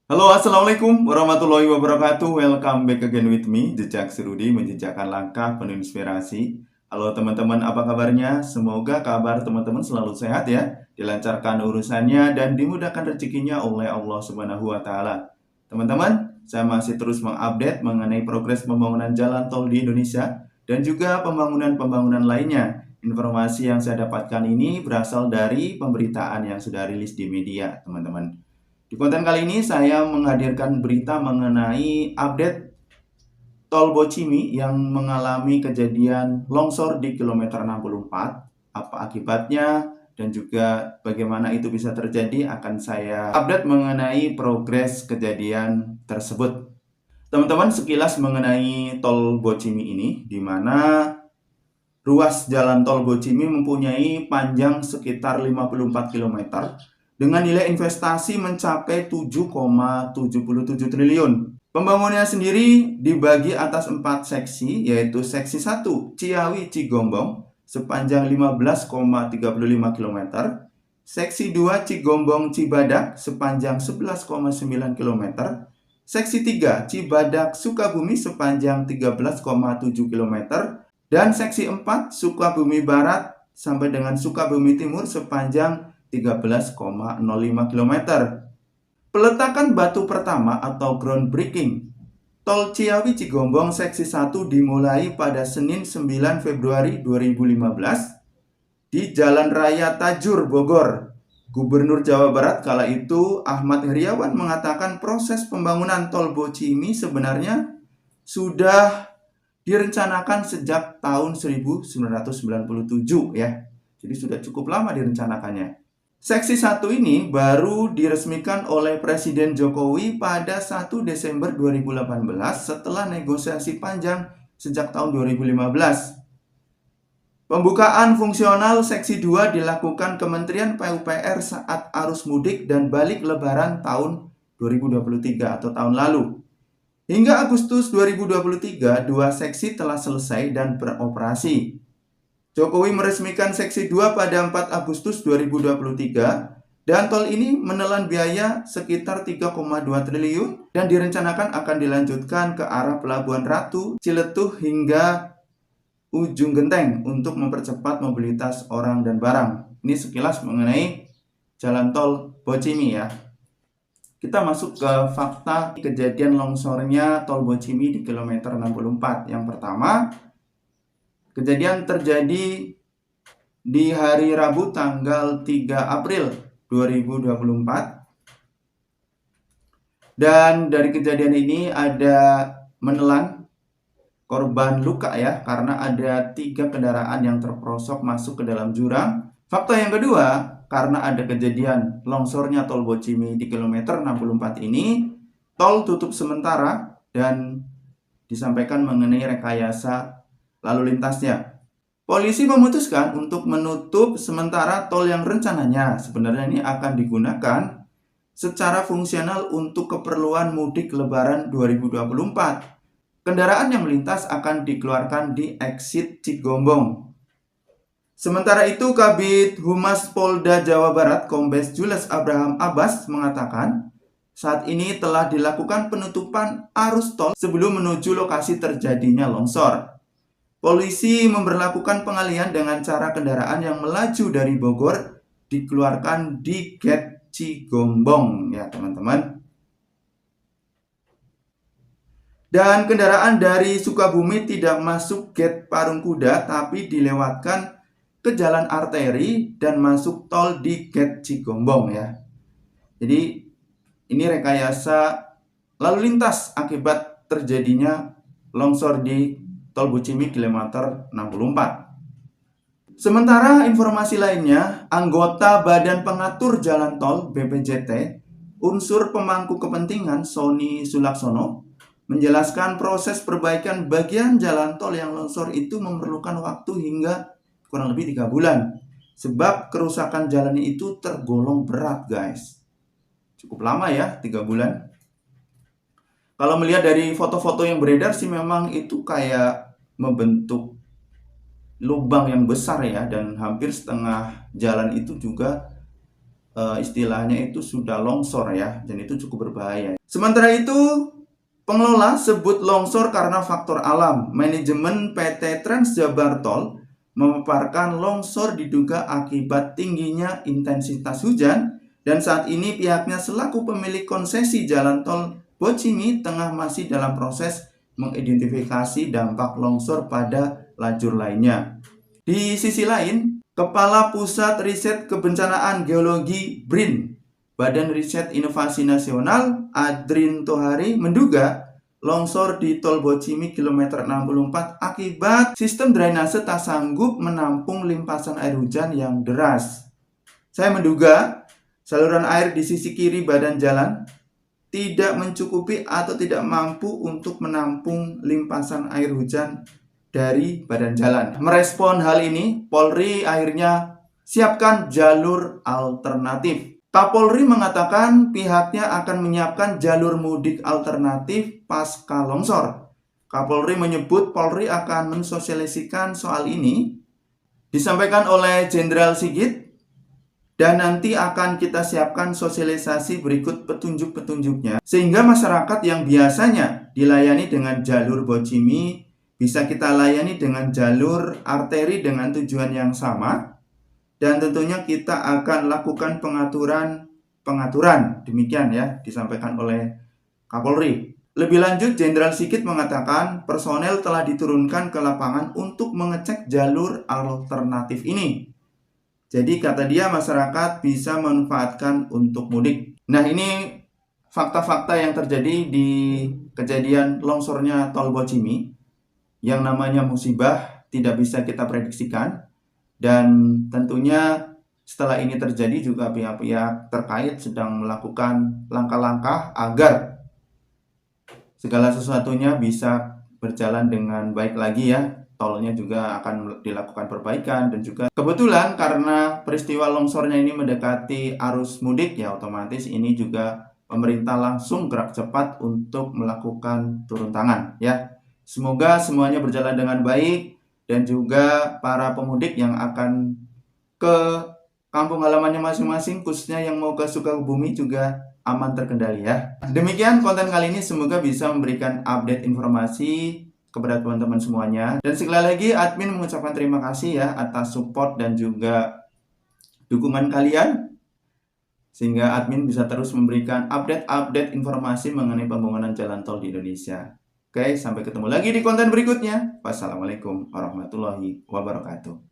Halo, assalamualaikum warahmatullahi wabarakatuh. Welcome back again with me, Jejak Serudi, menjejakkan langkah penuh inspirasi. Halo teman-teman, apa kabarnya? Semoga kabar teman-teman selalu sehat ya, dilancarkan urusannya dan dimudahkan rezekinya oleh Allah Subhanahu wa Ta'ala. Teman-teman, saya masih terus mengupdate mengenai progres pembangunan jalan tol di Indonesia dan juga pembangunan-pembangunan lainnya. Informasi yang saya dapatkan ini berasal dari pemberitaan yang sudah rilis di media, teman-teman. Di konten kali ini saya menghadirkan berita mengenai update Tol Bocimi yang mengalami kejadian longsor di kilometer 64. Apa akibatnya dan juga bagaimana itu bisa terjadi akan saya update mengenai progres kejadian tersebut. Teman-teman, sekilas mengenai Tol Bocimi ini, di mana ruas jalan Tol Bocimi mempunyai panjang sekitar 54 km dengan nilai investasi mencapai 7,77 triliun. Pembangunannya sendiri dibagi atas 4 seksi, yaitu seksi 1 Ciawi-Cigombong sepanjang 15,35 km, seksi 2 Cigombong-Cibadak sepanjang 11,9 km, seksi 3 Cibadak-Sukabumi sepanjang 13,7 km, dan seksi 4 Sukabumi Barat sampai dengan Sukabumi Timur sepanjang 13,05 km. Peletakan batu pertama atau groundbreaking Tol Ciawi-Cigombong seksi 1 dimulai pada Senin 9 Februari 2015 di Jalan Raya Tajur, Bogor. Gubernur Jawa Barat kala itu Ahmad Heriawan mengatakan proses pembangunan Tol Bocimi sebenarnya sudah direncanakan sejak tahun 1997 ya. Jadi sudah cukup lama direncanakannya. Seksi 1 ini baru diresmikan oleh Presiden Jokowi pada 1 Desember 2018 setelah negosiasi panjang sejak tahun 2015. Pembukaan fungsional Seksi 2 dilakukan Kementerian PUPR saat arus mudik dan balik lebaran tahun 2023 atau tahun lalu. Hingga Agustus 2023, dua seksi telah selesai dan beroperasi. Jokowi meresmikan Seksi 2 pada 4 Agustus 2023 dan tol ini menelan biaya sekitar 3,2 triliun dan direncanakan akan dilanjutkan ke arah Pelabuhan Ratu, Ciletuh hingga Ujung Genteng untuk mempercepat mobilitas orang dan barang. Ini sekilas mengenai jalan tol Bocimi ya. Kita masuk ke fakta kejadian longsornya Tol Bocimi di kilometer 64. Yang pertama, kejadian terjadi di hari Rabu tanggal 3 April 2024. Dan dari kejadian ini ada menelan korban luka ya, karena ada 3 kendaraan yang terperosok masuk ke dalam jurang. Fakta yang kedua, karena ada kejadian longsornya Tol Bocimi di kilometer 64 ini, tol tutup sementara dan disampaikan mengenai rekayasa lalu lintasnya. Polisi memutuskan untuk menutup sementara tol yang rencananya sebenarnya ini akan digunakan secara fungsional untuk keperluan mudik Lebaran 2024. Kendaraan yang melintas akan dikeluarkan di exit Cigombong. Sementara itu, Kabid Humas Polda Jawa Barat, Kombes Jules Abraham Abbas mengatakan, saat ini telah dilakukan penutupan arus tol sebelum menuju lokasi terjadinya longsor. Polisi memberlakukan pengalihan dengan cara kendaraan yang melaju dari Bogor dikeluarkan di gate Cigombong ya teman-teman. Dan kendaraan dari Sukabumi tidak masuk gate Parung Kuda tapi dilewatkan ke jalan arteri dan masuk tol di gate Cigombong ya. Jadi ini rekayasa lalu lintas akibat terjadinya longsor di Tol Bocimi kilometer 64. Sementara informasi lainnya, anggota Badan Pengatur Jalan Tol BPJT, unsur pemangku kepentingan Sony Sulaksono, menjelaskan proses perbaikan bagian jalan tol yang longsor itu memerlukan waktu hingga kurang lebih 3 bulan. Sebab kerusakan jalan itu tergolong berat guys. Cukup lama ya, 3 bulan. Kalau melihat dari foto-foto yang beredar sih memang itu kayak membentuk lubang yang besar ya, dan hampir setengah jalan itu juga istilahnya itu sudah longsor ya, dan itu cukup berbahaya. Sementara itu, pengelola sebut longsor karena faktor alam. Manajemen PT Trans Jabar Tol memaparkan longsor diduga akibat tingginya intensitas hujan, dan saat ini pihaknya selaku pemilik konsesi jalan tol Bocimi tengah masih dalam proses mengidentifikasi dampak longsor pada lajur lainnya. Di sisi lain, Kepala Pusat Riset Kebencanaan Geologi BRIN, Badan Riset Inovasi Nasional, Adrin Tohari menduga longsor di Tol Bocimi kilometer 64 akibat sistem drainase tak sanggup menampung limpasan air hujan yang deras. Saya menduga saluran air di sisi kiri badan jalan tidak mencukupi atau tidak mampu untuk menampung limpasan air hujan dari badan jalan. Merespon hal ini, Polri akhirnya siapkan jalur alternatif. Kapolri mengatakan pihaknya akan menyiapkan jalur mudik alternatif pasca longsor. Kapolri menyebut Polri akan mensosialisasikan soal ini, disampaikan oleh Jenderal Sigit, dan nanti akan kita siapkan sosialisasi berikut petunjuk-petunjuknya, sehingga masyarakat yang biasanya dilayani dengan jalur Bocimi bisa kita layani dengan jalur arteri dengan tujuan yang sama. Dan tentunya kita akan lakukan pengaturan. Demikian ya, disampaikan oleh Kapolri. Lebih lanjut, Jenderal Sigit mengatakan personel telah diturunkan ke lapangan untuk mengecek jalur alternatif ini. Jadi kata dia masyarakat bisa memanfaatkan untuk mudik. Nah, ini fakta-fakta yang terjadi di kejadian longsornya Tol Bocimi. Yang namanya musibah tidak bisa kita prediksikan. Dan tentunya setelah ini terjadi juga pihak-pihak terkait sedang melakukan langkah-langkah agar segala sesuatunya bisa berjalan dengan baik lagi ya. Tolnya juga akan dilakukan perbaikan, dan juga kebetulan karena peristiwa longsornya ini mendekati arus mudik ya, otomatis ini juga pemerintah langsung gerak cepat untuk melakukan turun tangan ya. Semoga semuanya berjalan dengan baik, dan juga para pemudik yang akan ke kampung halamannya masing-masing, khususnya yang mau ke Sukabumi, juga aman terkendali ya. Demikian konten kali ini, semoga bisa memberikan update informasi kepada teman-teman semuanya. Dan sekali lagi admin mengucapkan terima kasih ya atas support dan juga dukungan kalian, sehingga admin bisa terus memberikan update-update informasi mengenai pembangunan jalan tol di Indonesia. Oke, sampai ketemu lagi di konten berikutnya. Wassalamualaikum warahmatullahi wabarakatuh.